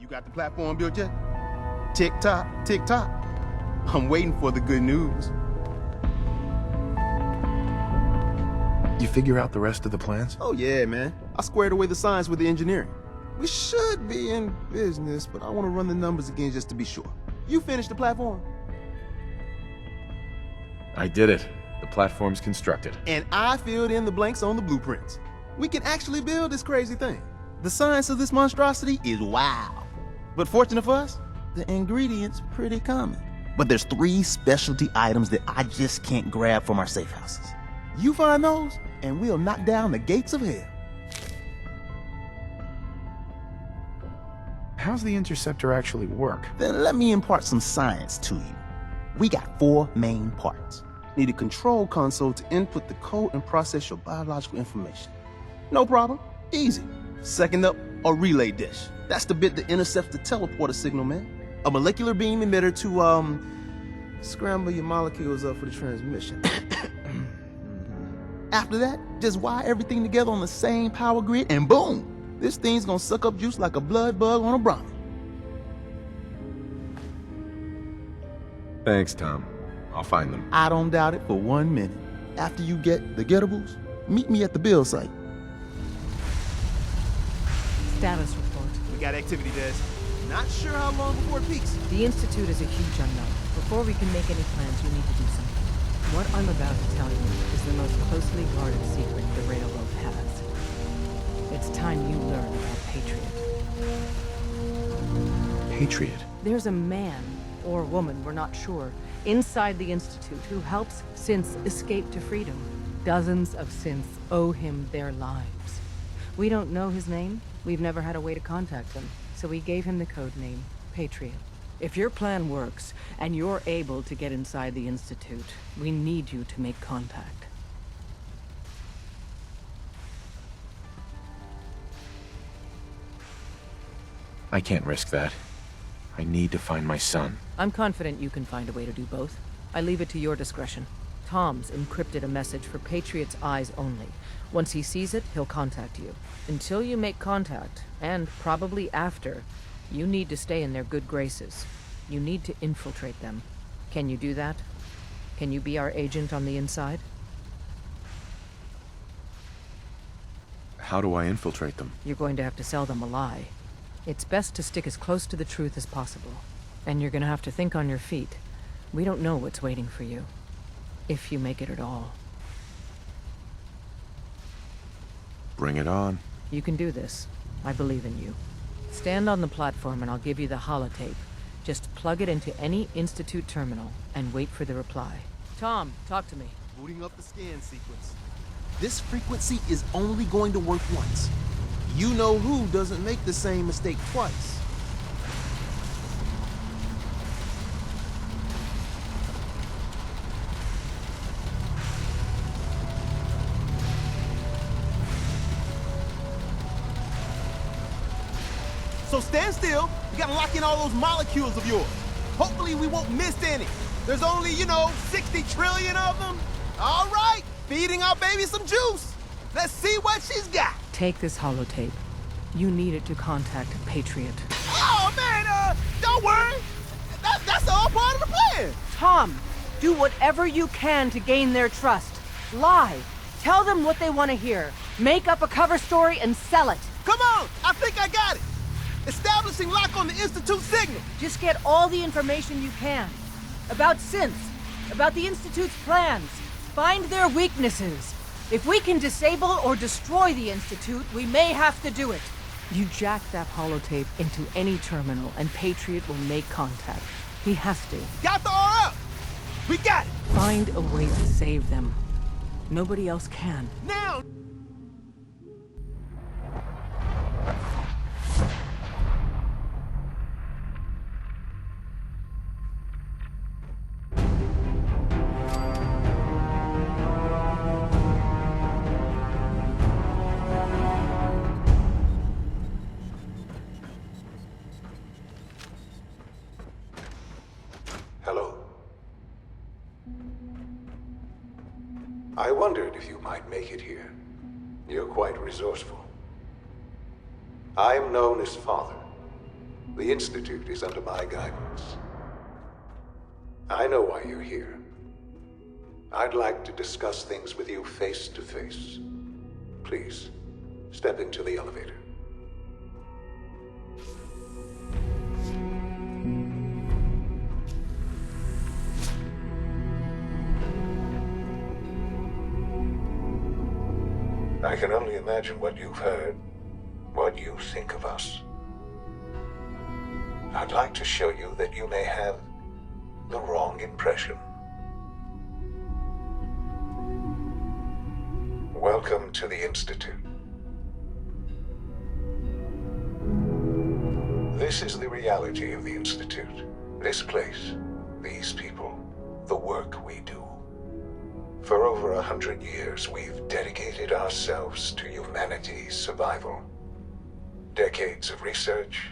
You got the platform built yet? Tick tock, tick tock. I'm waiting for the good news. You figure out the rest of the plans? Oh yeah, man. I squared away the science with the engineering. We should be in business, but I want to run the numbers again just to be sure. You finished the platform? I did it. The platform's constructed. And I filled in the blanks on the blueprints. We can actually build this crazy thing. The science of this monstrosity is wow. But fortunate for us, the ingredients pretty common. But there's 3 specialty items that I just can't grab from our safe houses. You find those, and we'll knock down the gates of hell. How's the interceptor actually work? Then let me impart some science to you. We got 4 main parts. Need a control console to input the code and process your biological information. No problem, easy. Second up, a relay dish. That's the bit that intercepts the teleporter signal, man. A molecular beam emitter to, scramble your molecules up for the transmission. After that, just wire everything together on the same power grid and boom! This thing's gonna suck up juice like a blood bug on a brownie. Thanks, Tom. I'll find them. I don't doubt it for 1 minute. After you get the gettables, meet me at the build site. Status report. We got activity, Des. Not sure how long before it peaks. The Institute is a huge unknown. Before we can make any plans, you need to do something. What I'm about to tell you is the most closely guarded secret the Railroad has. It's time you learn about Patriot. Patriot? There's a man, or woman, we're not sure, inside the Institute who helps synths escape to freedom. Dozens of synths owe him their lives. We don't know his name. We've never had a way to contact him, so we gave him the code name, Patriot. If your plan works, and you're able to get inside the Institute, we need you to make contact. I can't risk that. I need to find my son. I'm confident you can find a way to do both. I leave it to your discretion. Tom's encrypted a message for Patriot's eyes only. Once he sees it, he'll contact you. Until you make contact, and probably after, you need to stay in their good graces. You need to infiltrate them. Can you do that? Can you be our agent on the inside? How do I infiltrate them? You're going to have to sell them a lie. It's best to stick as close to the truth as possible. And you're gonna have to think on your feet. We don't know what's waiting for you. If you make it at all. Bring it on. You can do this. I believe in you. Stand on the platform and I'll give you the holotape. Just plug it into any Institute terminal and wait for the reply. Tom, talk to me. Booting up the scan sequence. This frequency is only going to work once. You know who doesn't make the same mistake twice. So stand still. You gotta lock in all those molecules of yours. Hopefully we won't miss any. There's only, 60 trillion of them. All right, feeding our baby some juice. Let's see what she's got. Take this holotape. You need it to contact Patriot. Oh, man, don't worry. That's all part of the plan. Tom, do whatever you can to gain their trust. Lie. Tell them what they want to hear. Make up a cover story and sell it. Come on, I think I got it. Establishing lock on the Institute signal. Just get all the information you can. About synths, about the Institute's plans. Find their weaknesses. If we can disable or destroy the Institute, we may have to do it. You jack that holotape into any terminal and Patriot will make contact. He has to. Got the RF. We got it. Find a way to save them. Nobody else can. Now. I wondered if you might make it here. You're quite resourceful. I am known as Father. The Institute is under my guidance. I know why you're here. I'd like to discuss things with you face to face. Please, step into the elevator. I can only imagine what you've heard, what you think of us. I'd like to show you that you may have the wrong impression. Welcome to the Institute. This is the reality of the Institute. This place, these people, the work we do. For over 100 years, we've dedicated ourselves to humanity's survival. Decades of research,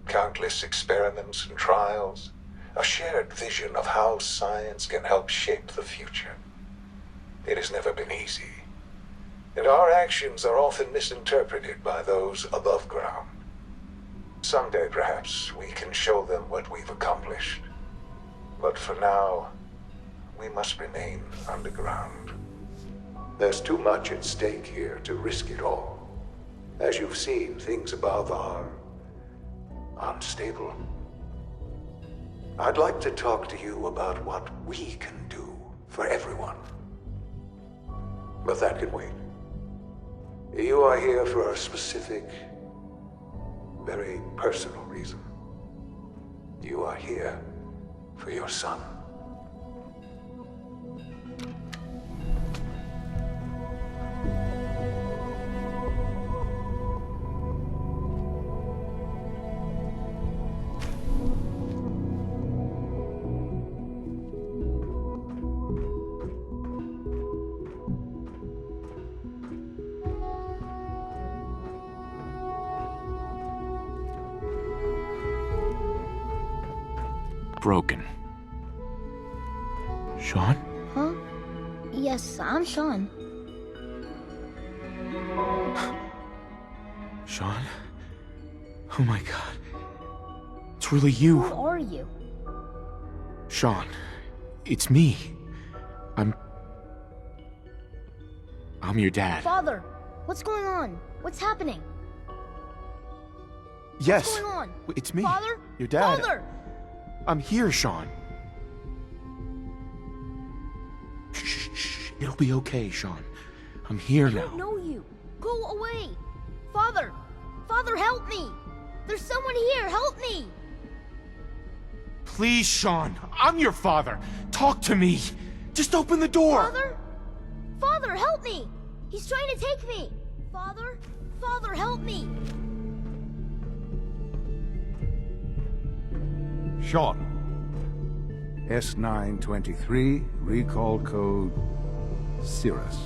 countless experiments and trials, a shared vision of how science can help shape the future. It has never been easy, and our actions are often misinterpreted by those above ground. Someday, perhaps, we can show them what we've accomplished. But for now, we must remain underground. There's too much at stake here to risk it all. As you've seen, things above are unstable. I'd like to talk to you about what we can do for everyone. But that can wait. You are here for a specific, very personal reason. You are here for your son. Broken. Shaun? Huh? Yes, I'm Shaun. Shaun? Oh my god. It's really you. Who are you? Shaun, it's me. I'm your dad. Father, what's going on? What's happening? Yes. What's going on? It's me. Father? Your dad. Father! I'm here, Shaun. Shh, shh. It'll be okay, Shaun. I'm here I now. don't know you. Go away. Father! Father, help me! There's someone here, help me! Please, Shaun. I'm your father. Talk to me. Just open the door. Father? Father, help me! He's trying to take me! Father? Father, help me! Shaun. S923, recall code Cirrus.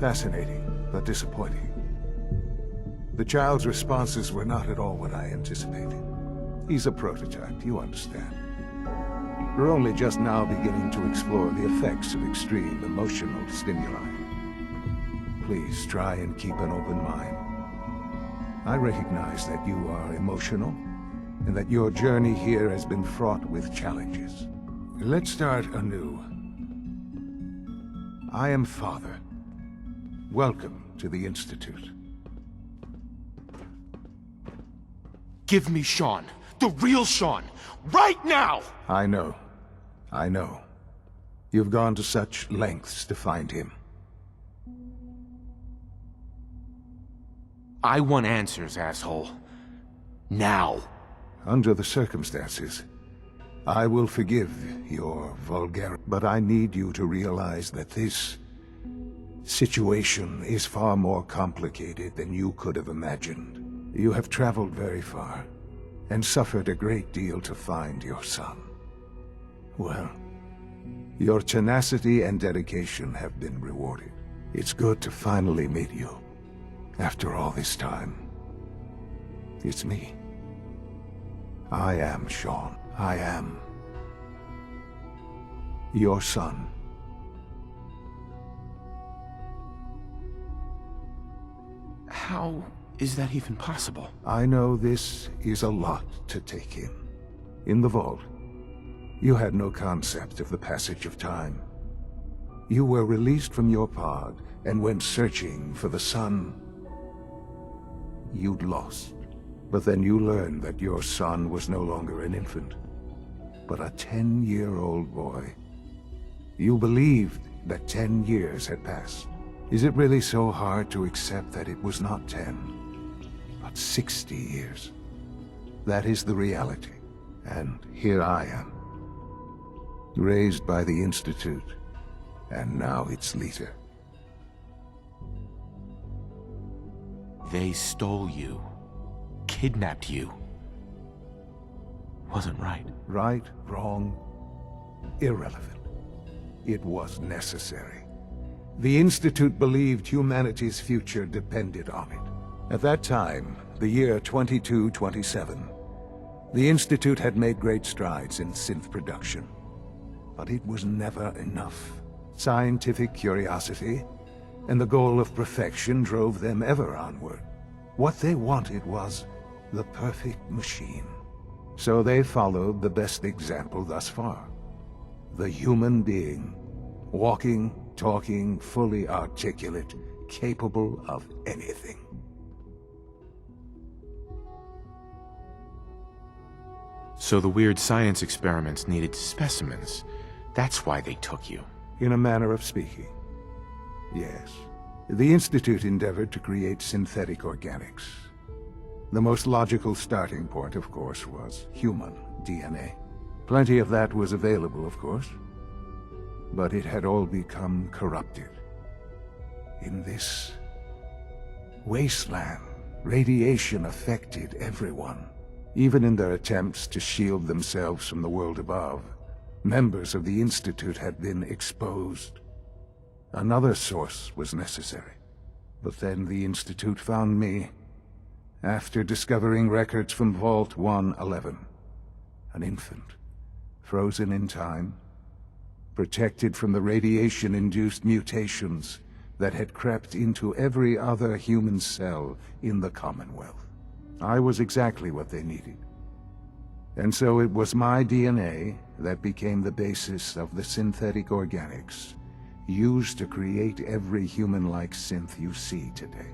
Fascinating, but disappointing. The child's responses were not at all what I anticipated. He's a prototype, you understand. We're only just now beginning to explore the effects of extreme emotional stimuli. Please try and keep an open mind. I recognize that you are emotional, and that your journey here has been fraught with challenges. Let's start anew. I am Father. Welcome to the Institute. Give me Shaun. The real Shaun. Right now! I know. I know. You've gone to such lengths to find him. I want answers, asshole. Now. Under the circumstances, I will forgive your vulgarity, but I need you to realize that this situation is far more complicated than you could have imagined. You have traveled very far, and suffered a great deal to find your son. Well, your tenacity and dedication have been rewarded. It's good to finally meet you, after all this time. It's me. I am Shaun. I am your son. How is that even possible? I know this is a lot to take in. In the vault, you had no concept of the passage of time. You were released from your pod and went searching for the son you'd lost. But then you learned that your son was no longer an infant, but a 10-year-old boy. You believed that 10 years had passed. Is it really so hard to accept that it was not 10, but 60 years? That is the reality. And here I am, raised by the Institute, and now its leader. They stole you, kidnapped you. Wasn't right. Right, wrong, irrelevant. It was necessary. The Institute believed humanity's future depended on it. At that time, the year 2227, the Institute had made great strides in synth production. But it was never enough. Scientific curiosity and the goal of perfection drove them ever onward. What they wanted was the perfect machine. So they followed the best example thus far. The human being, walking, talking, fully articulate, capable of anything. So the weird science experiments needed specimens. That's why they took you. In a manner of speaking, yes. The Institute endeavored to create synthetic organics. The most logical starting point, of course, was human DNA. Plenty of that was available, of course, but it had all become corrupted. In this wasteland, radiation affected everyone. Even in their attempts to shield themselves from the world above, members of the Institute had been exposed. Another source was necessary. But then the Institute found me, after discovering records from Vault 111. An infant, frozen in time, protected from the radiation-induced mutations that had crept into every other human cell in the Commonwealth. I was exactly what they needed. And so it was my DNA that became the basis of the synthetic organics used to create every human-like synth you see today.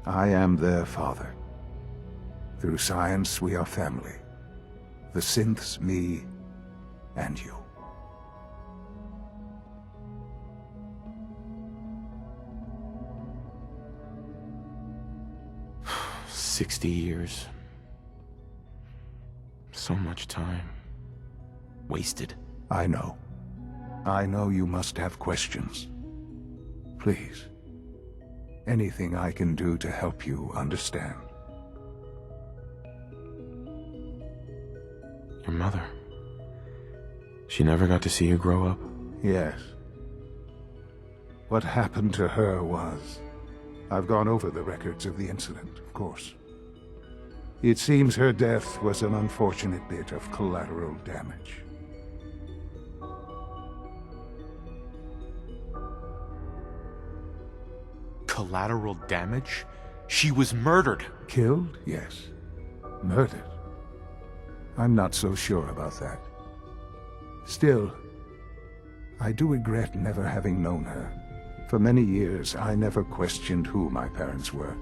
I am their father. Through science, we are family. The synths, me, and you. "60 years. So much time. Wasted." I know. I know you must have questions. Please. Anything I can do to help you understand. Your mother. She never got to see you grow up? Yes. What happened to her was... I've gone over the records of the incident, of course. It seems her death was an unfortunate bit of collateral damage. Collateral damage? She was murdered. Killed? Yes. Murdered? I'm not so sure about that. Still, I do regret never having known her. For many years, I never questioned who my parents were.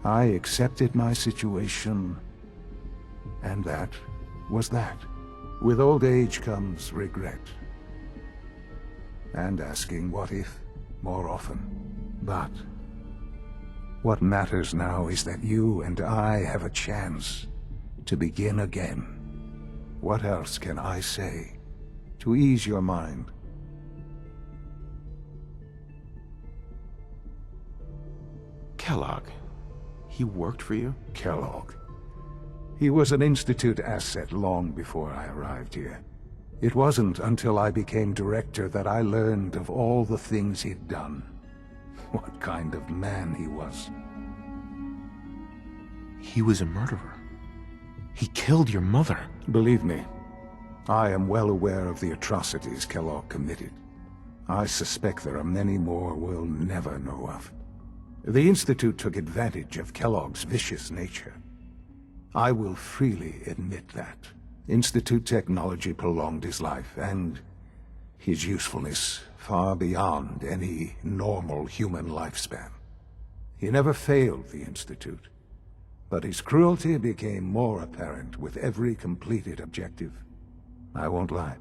I accepted my situation, and that was that. With old age comes regret. And asking what if more often. But what matters now is that you and I have a chance to begin again. What else can I say to ease your mind? Kellogg. He worked for you? Kellogg. He was an Institute asset long before I arrived here. It wasn't until I became director that I learned of all the things he'd done. What kind of man he was. He was a murderer. He killed your mother. Believe me, I am well aware of the atrocities Kellogg committed. I suspect there are many more we'll never know of. The Institute took advantage of Kellogg's vicious nature. I will freely admit that. Institute technology prolonged his life, and his usefulness far beyond any normal human lifespan. He never failed the Institute, but his cruelty became more apparent with every completed objective. I won't lie.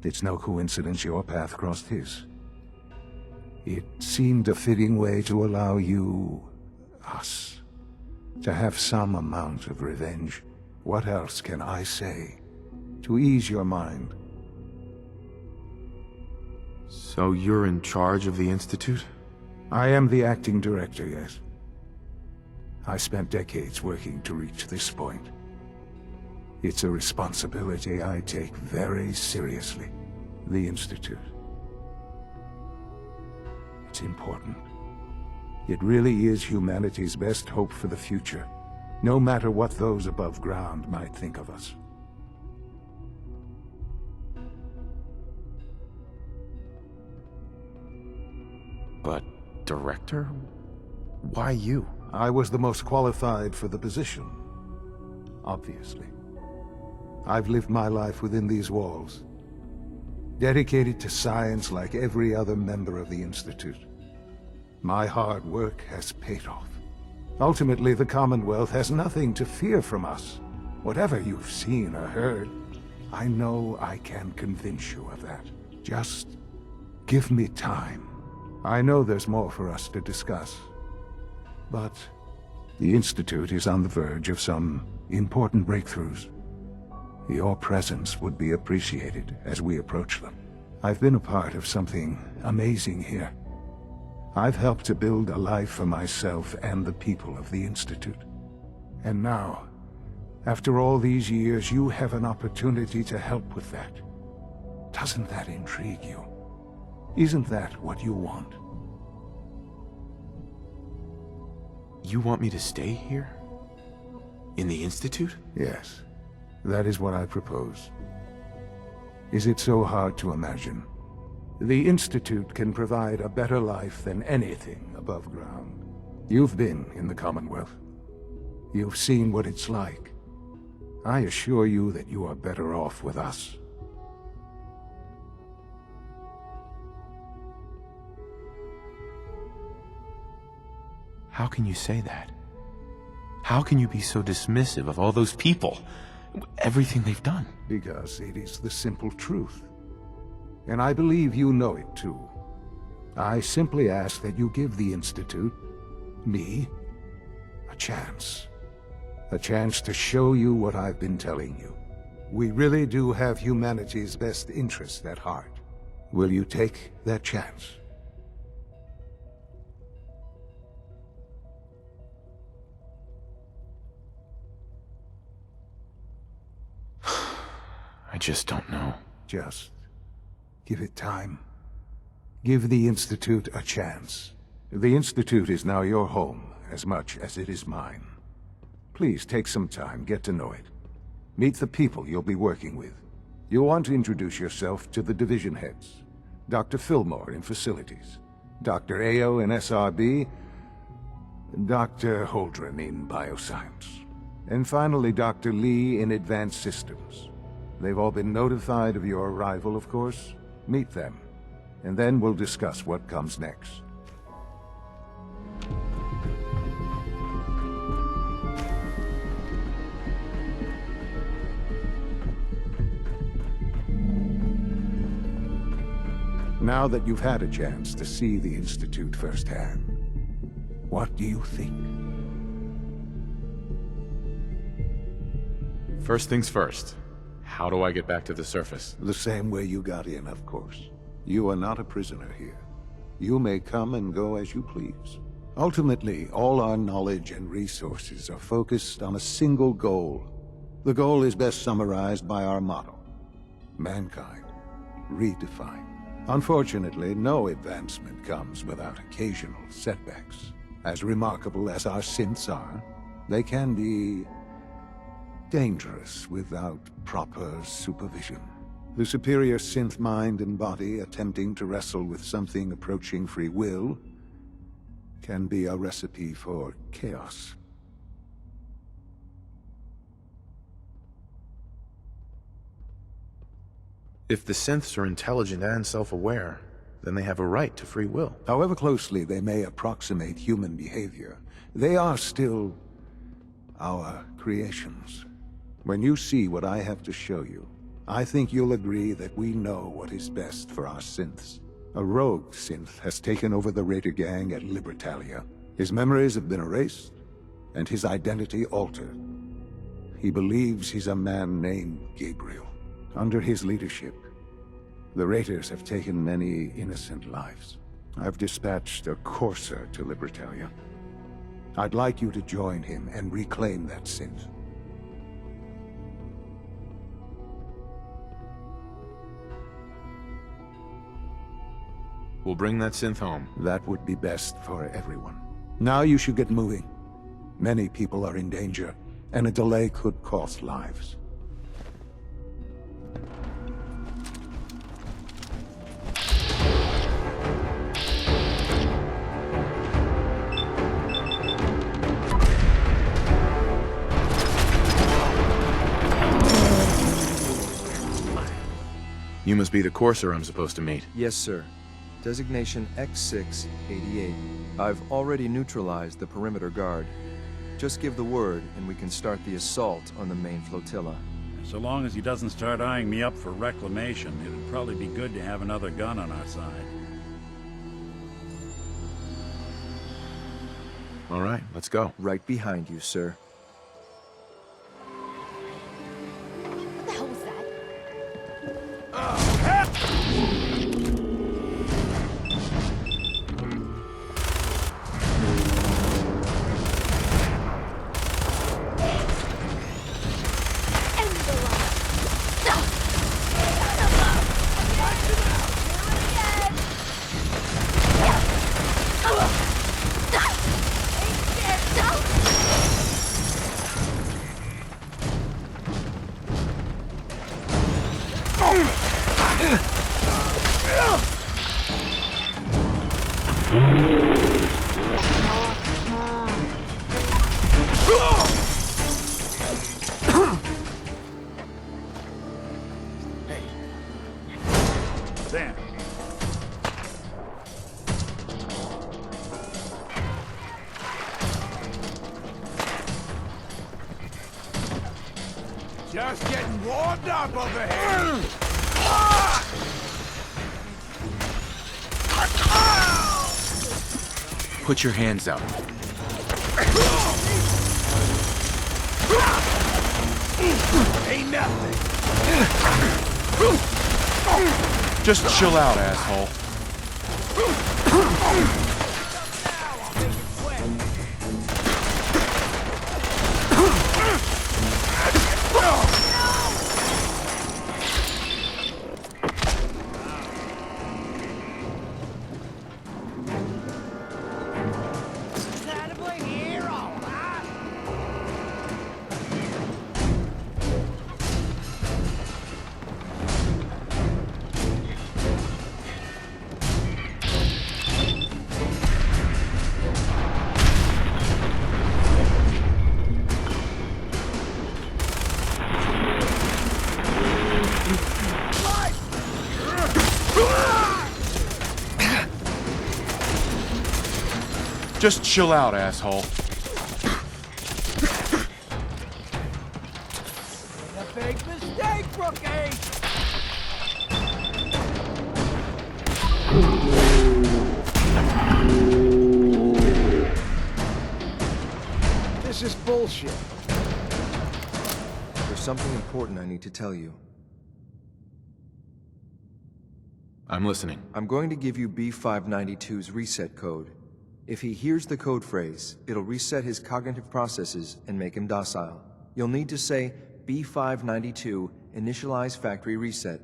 It's no coincidence your path crossed his. It seemed a fitting way to allow you, us, to have some amount of revenge. What else can I say to ease your mind? So you're in charge of the Institute? I am the acting director, yes. I spent decades working to reach this point. It's a responsibility I take very seriously. The Institute. It's important. It really is humanity's best hope for the future, no matter what those above ground might think of us. But, Director? Why you? I was the most qualified for the position, obviously. I've lived my life within these walls, dedicated to science like every other member of the Institute. My hard work has paid off. Ultimately, the Commonwealth has nothing to fear from us. Whatever you've seen or heard, I know I can convince you of that. Just give me time. I know there's more for us to discuss, but the Institute is on the verge of some important breakthroughs. Your presence would be appreciated as we approach them. I've been a part of something amazing here. I've helped to build a life for myself and the people of the Institute. And now, after all these years, you have an opportunity to help with that. Doesn't that intrigue you? Isn't that what you want? You want me to stay here? In the Institute? Yes. That is what I propose. Is it so hard to imagine? The Institute can provide a better life than anything above ground. You've been in the Commonwealth. You've seen what it's like. I assure you that you are better off with us. How can you say that? How can you be so dismissive of all those people? Everything they've done? Because it is the simple truth. And I believe you know it too. I simply ask that you give the Institute, me, a chance. A chance to show you what I've been telling you. We really do have humanity's best interest at heart. Will you take that chance? I just don't know. Just give it time. Give the Institute a chance. The Institute is now your home as much as it is mine. Please take some time, get to know it. Meet the people you'll be working with. You'll want to introduce yourself to the division heads. Dr. Fillmore in Facilities, Dr. Ao in SRB, Dr. Holdren in Bioscience, and finally Dr. Lee in Advanced Systems. They've all been notified of your arrival, of course. Meet them, and then we'll discuss what comes next. Now that you've had a chance to see the Institute firsthand, what do you think? First things first. How do I get back to the surface? The same way you got in, of course. You are not a prisoner here. You may come and go as you please. Ultimately, all our knowledge and resources are focused on a single goal. The goal is best summarized by our motto: mankind, redefined. Unfortunately, no advancement comes without occasional setbacks. As remarkable as our synths are, they can be dangerous without proper supervision. The superior synth mind and body attempting to wrestle with something approaching free will can be a recipe for chaos. If the synths are intelligent and self-aware, then they have a right to free will. However closely they may approximate human behavior, they are still our creations. When you see what I have to show you, I think you'll agree that we know what is best for our synths. A rogue synth has taken over the Raider gang at Libertalia. His memories have been erased, and his identity altered. He believes he's a man named Gabriel. Under his leadership, the Raiders have taken many innocent lives. I've dispatched a courser to Libertalia. I'd like you to join him and reclaim that synth. We'll bring that synth home. That would be best for everyone. Now you should get moving. Many people are in danger, and a delay could cost lives. You must be the courser I'm supposed to meet. Yes, sir. Designation X688. I've already neutralized the perimeter guard. Just give the word, and we can start the assault on the main flotilla. So long as he doesn't start eyeing me up for reclamation, it'd probably be good to have another gun on our side. All right, let's go. Right behind you, sir. What the hell was that? There. Just getting warmed up over here. Put your hands out. Ain't nothing. Just chill out, asshole. Just chill out, asshole. A big mistake, rookie. This is bullshit. There's something important I need to tell you. I'm listening. I'm going to give you B592's reset code. If he hears the code phrase, it'll reset his cognitive processes and make him docile. You'll need to say B592 initialize factory reset,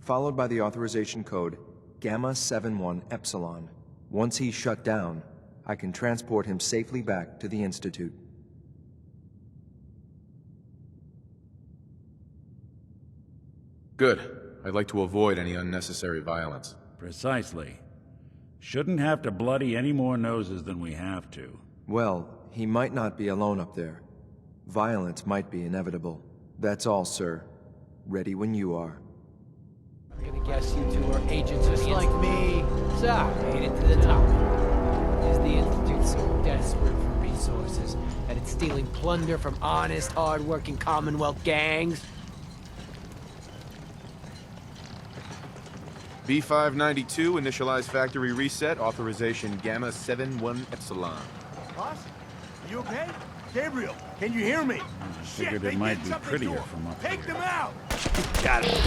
followed by the authorization code Gamma 71 Epsilon. Once he's shut down, I can transport him safely back to the Institute. Good. I'd like to avoid any unnecessary violence. Precisely. Shouldn't have to bloody any more noses than we have to. Well, he might not be alone up there. Violence might be inevitable. That's all, sir. Ready when you are. I'm gonna guess you two are agents just like me. So, I made it to the top. Is the Institute so desperate for resources that it's stealing plunder from honest, hard-working Commonwealth gangs? B592, initialize factory reset, authorization Gamma 71 Epsilon. Boss? You okay? Gabriel, can you hear me? I figured it might be prettier from up Take here. them out! Got it.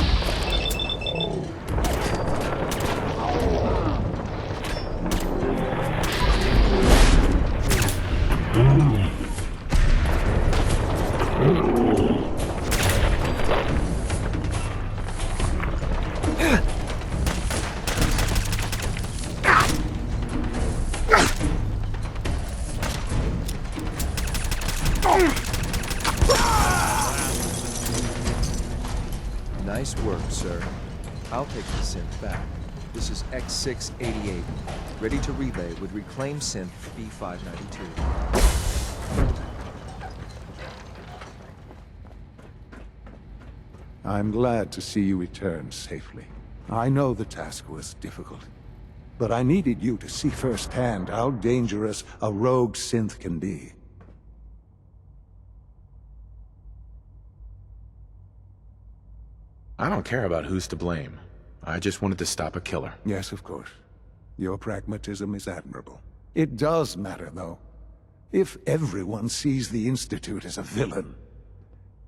Nice work, sir. I'll take the synth back. This is X688, ready to relay with reclaimed synth B592. I'm glad to see you return safely. I know the task was difficult, but I needed you to see firsthand how dangerous a rogue synth can be. I don't care about who's to blame. I just wanted to stop a killer. Yes, of course. Your pragmatism is admirable. It does matter, though. If everyone sees the Institute as a villain,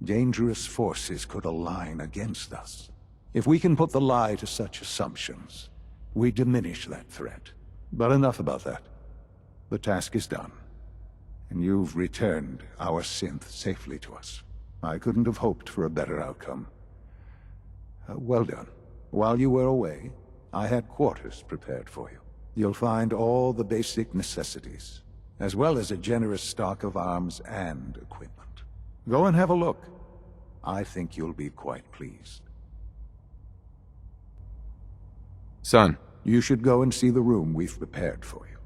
dangerous forces could align against us. If we can put the lie to such assumptions, we diminish that threat. But enough about that. The task is done, and you've returned our synth safely to us. I couldn't have hoped for a better outcome. Well done. While you were away, I had quarters prepared for you. You'll find all the basic necessities, as well as a generous stock of arms and equipment. Go and have a look. I think you'll be quite pleased. Son. You should go and see the room we've prepared for you.